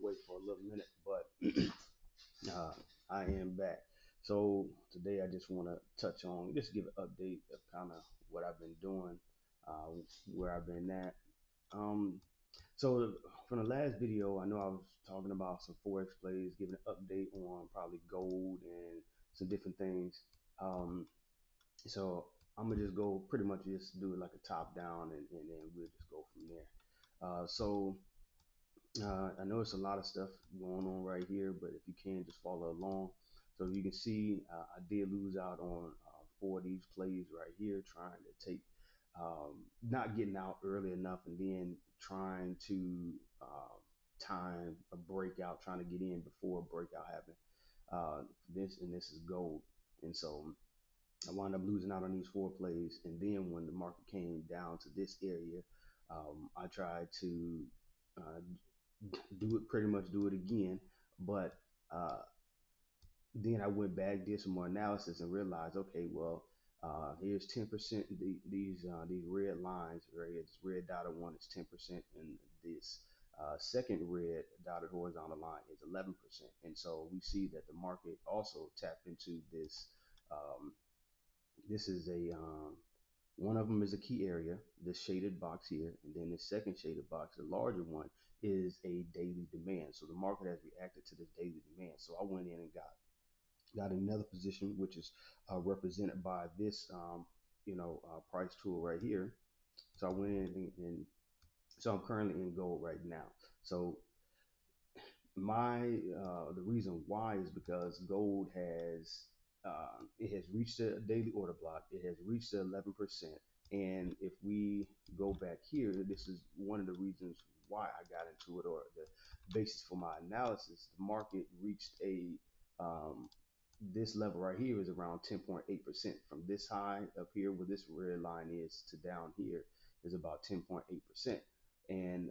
away for a little minute, but uh, I am back. So today I just want to touch on, just give an update of kind of what I've been doing, uh, where I've been at. Um, so from the last video, I know I was talking about some forex plays, giving an update on probably gold and some different things. Um, so I'm gonna just go pretty much just do it like a top down, and then we'll just go from there. I know it's a lot of stuff going on right here, but if you can just follow along. So if you can see, I did lose out on four of these plays right here, trying to take, not getting out early enough, and then trying to time a breakout, trying to get in before a breakout happened. This is gold, and so I wound up losing out on these four plays. And then when the market came down to this area, I tried to uh, do it pretty much do it again. But uh, then I went back, did some more analysis, and realized, okay, well, here's 10%. These red lines, right? This red dotted one is 10%, and this second red dotted horizontal line is 11%. And so we see that the market also tapped into this. Um, this is a one of them is a key area, the shaded box here, and then the second shaded box, the larger one, is a daily demand. So the market has reacted to this daily demand. So I went in and got another position, which is represented by this, price tool right here. So I went in and so I'm currently in gold right now. So my the reason why is because gold has it has reached a daily order block. It has reached 11%. And if we go back here, this is one of the reasons why I got into it, or the basis for my analysis. The market reached a this level right here is around 10.8%. From this high up here where this red line is to down here is about 10.8%. And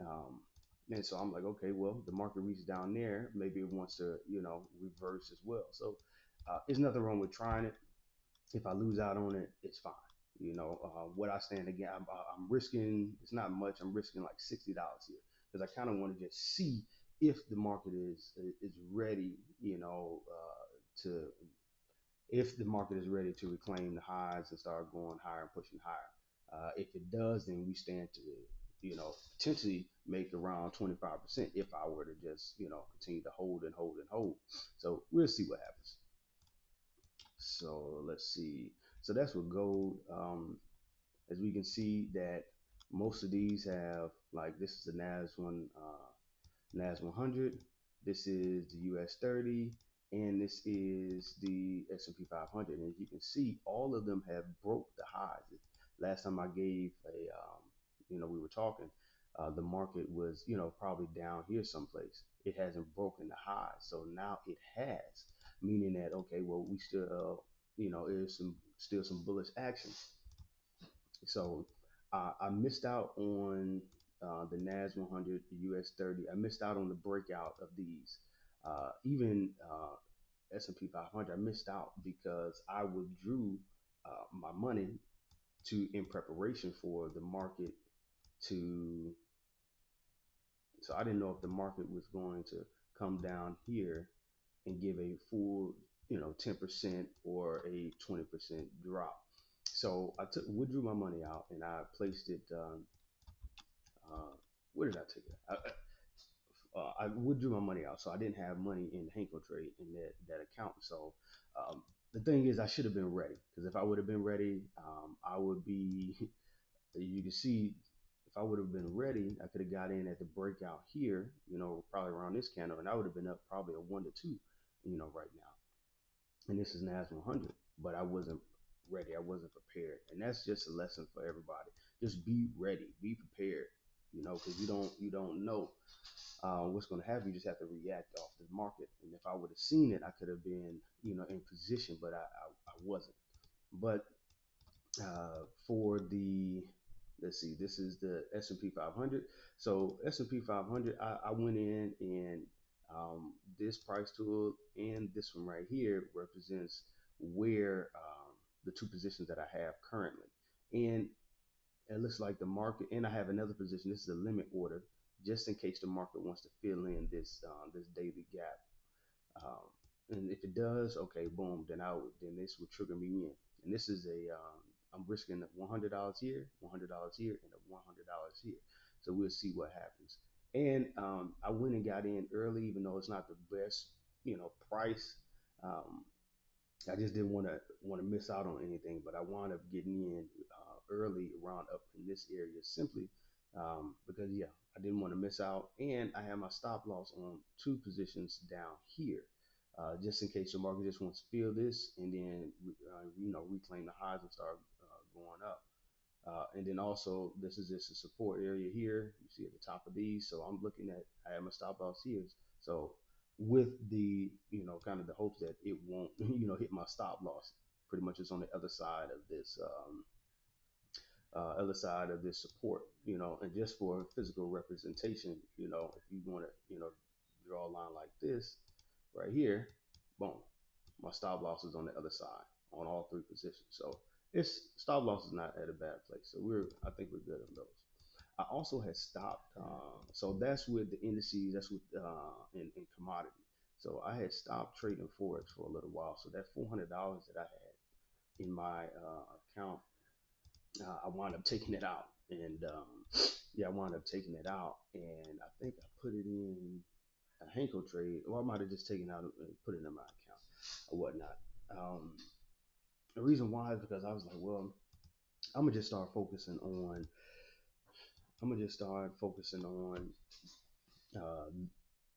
and so I'm like, okay, well, the market reached down there. Maybe it wants to, reverse as well. So there's nothing wrong with trying it. If I lose out on it, it's fine. What I stand again, I'm risking. It's not much. I'm risking like $60 here because I kind of want to just see if the market is ready. To if the market is ready to reclaim the highs and start going higher and pushing higher. If it does, then we stand to, potentially make around 25% if I were to just, continue to hold and hold and hold. So we'll see what happens. So let's see. So that's with gold. As we can see that most of these have, like, this is the Nas 100. This is the US 30, and this is the S&P 500. And as you can see, all of them have broke the highs. Last time I gave we were talking, the market was, probably down here someplace. It hasn't broken the highs, so now it has, meaning that, okay, well, we still, there's still some bullish action. So I missed out on the Nas 100, the US 30. I missed out on the breakout of these. Even S&P 500, I missed out because I withdrew my money to in preparation for the market to. So I didn't know if the market was going to come down here and give a full, 10% or a 20% drop. So I withdrew my money out and I placed it. Uh, where did I take it? I withdrew my money out, so I didn't have money in Hanko Trade in that account. So the thing is, I should have been ready, because if I would have been ready, I would be. You can see, if I would have been ready, I could have got in at the breakout here, probably around this candle, and I would have been up probably a 1 to 2, right now. And this is Nas 100, but I wasn't ready. I wasn't prepared, and that's just a lesson for everybody. Just be ready, be prepared, because you don't know what's going to happen. You just have to react off the market. And if I would have seen it, I could have been, in position, but I wasn't. But for the let's see, this is the S&P 500. So S&P 500, I went in and this price tool and this one right here represents where the two positions that I have currently. And it looks like the market, and I have another position. This is a limit order. just in case the market wants to fill in this daily gap. Um, and if it does, okay, boom, then this would trigger me in. And this is I'm risking $100 here, $100 here, and $100 here. So we'll see what happens. And I went and got in early, even though it's not the best, price. Um, I just didn't want to miss out on anything, but I wound up getting in early around up in this area simply because yeah, I didn't want to miss out, and I had my stop loss on two positions down here, just in case the market just wants to feel this and then reclaim the highs and start going up. And then also, this is just a support area here. You see at the top of these. So I'm looking at, I have my stop loss here. So with the, kind of the hopes that it won't, hit my stop loss. Pretty much it's on the other side of this support, and just for physical representation, if you want to, draw a line like this right here, boom, my stop loss is on the other side on all three positions. So it's stop loss is not at a bad place. So I think we're good on those. I also had stopped. So that's with the indices. That's with in commodity. So I had stopped trading forex for a little while. So that $400 that I had in my account, I wound up taking it out, and yeah, I wound up taking it out, and I think I put it in a Hanko trade, or I might have just taken it out and put it in my account or whatnot. Um, the reason why is because I was like, well, I'm gonna just start focusing on. I'm gonna just start focusing on uh,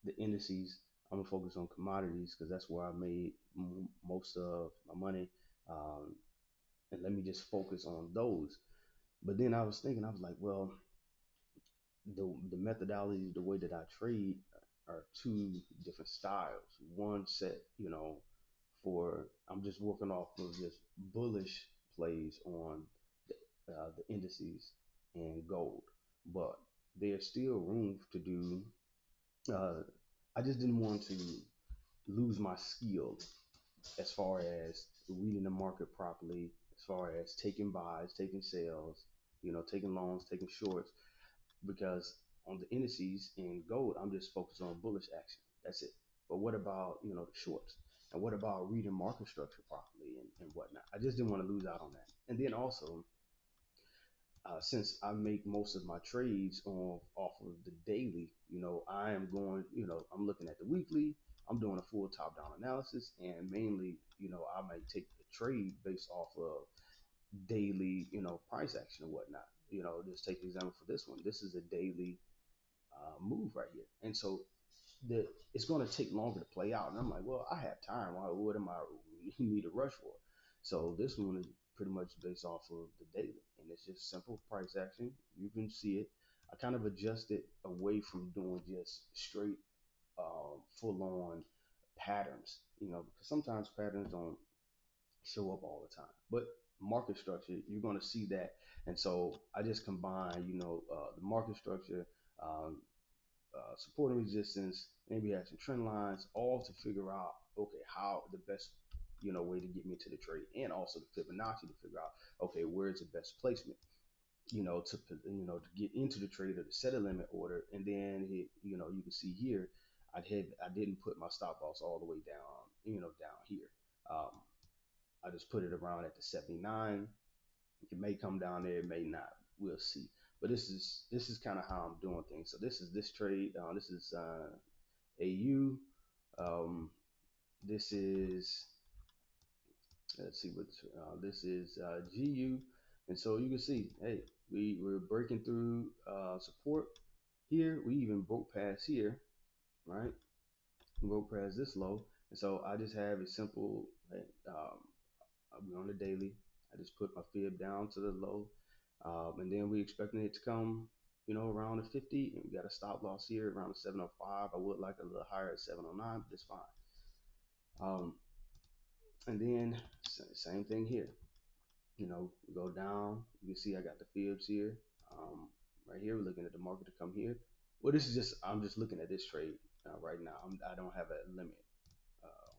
the indices. I'm gonna focus on commodities because that's where I made most of my money, um, and let me just focus on those. But then I was thinking, I was like, well, the methodology, the way that I trade are two different styles. One set, for I'm just working off of just bullish plays on the indices and gold, but there's still room to do. Uh, I just didn't want to lose my skill as far as reading the market properly, as far as taking buys, taking sales, taking longs, taking shorts, because on the indices in gold, I'm just focused on bullish action. That's it. But what about the shorts? And what about reading market structure properly and whatnot? I just didn't want to lose out on that. And then also, since I make most of my trades off of the daily, I am going, I'm looking at the weekly. I'm doing a full top down analysis, and mainly, I might take the trade based off of daily, price action and whatnot. Just take the example for this one. This is a daily move right here. And so it's going to take longer to play out. And I'm like, well, I have time. What am I need to rush for? So this one is pretty much based off of the daily, and it's just simple price action. You can see it. I kind of adjusted away from doing just straight, full on patterns, because sometimes patterns don't show up all the time. But market structure, you're going to see that. And so I just combine, the market structure, um, support and resistance, maybe have some trend lines, all to figure out, okay, how the best, way to get me to the trade, and also the Fibonacci to figure out, okay, where's the best placement, to get into the trade or to set a limit order, and then you can see here, I didn't put my stop loss all the way down, down here. Um, I just put it around at the 79. It may come down there, it may not. We'll see. But this is kind of how I'm doing things. So this is this trade. This is AU. Um, this is let's see what this is GU. And so you can see, hey, we're breaking through support here. We even broke past here, right? We broke past this low, and so I just have a simple. Hey, we're on the daily. I just put my fib down to the low, and then we expecting it to come, around the 50, and we got a stop loss here around the 705. I would like a little higher at 709, but it's fine. Um, and then same thing here. We go down. You can see I got the fibs here. Right here, we're looking at the market to come here. Well, this is just I'm just looking at this trade right now. I don't have a limit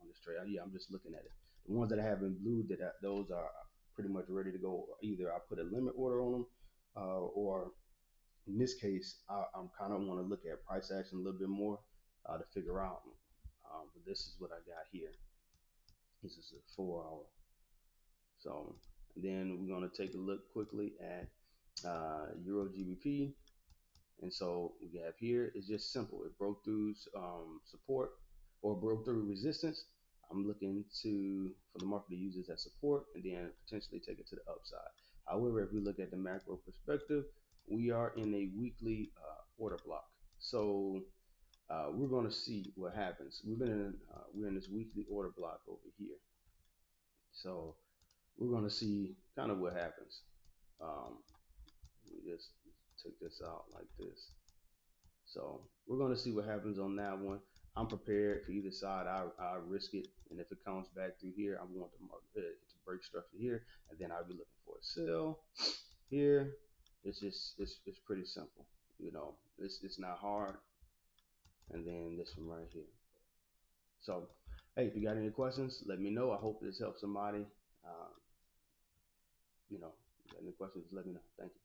on this trade. Yeah, I'm just looking at it. The ones that I have in blue, those are pretty much ready to go. Either I put a limit order on them, or In this case, I'm kind of want to look at price action a little bit more to figure out. But this is what I got here. This is a 4 hour. So then we're going to take a look quickly at Euro GBP. And so we have here is just simple. It broke through support or broke through resistance. I'm looking to for the market to use this as support and then potentially take it to the upside. However, if we look at the macro perspective, we are in a weekly order block. So we're going to see what happens. We're in this weekly order block over here. So we're going to see kind of what happens. Um, let me just take this out like this. So we're going to see what happens on that one. I'm prepared for either side. I risk it, and if it comes back through here, I want the market to break structure here, and then I'll be looking for a sell here. It's pretty simple. You know, it's not hard. And then this one right here. So, hey, if you got any questions, let me know. I hope this helps somebody. Uh, you know, if you got any questions, let me know. Thank you.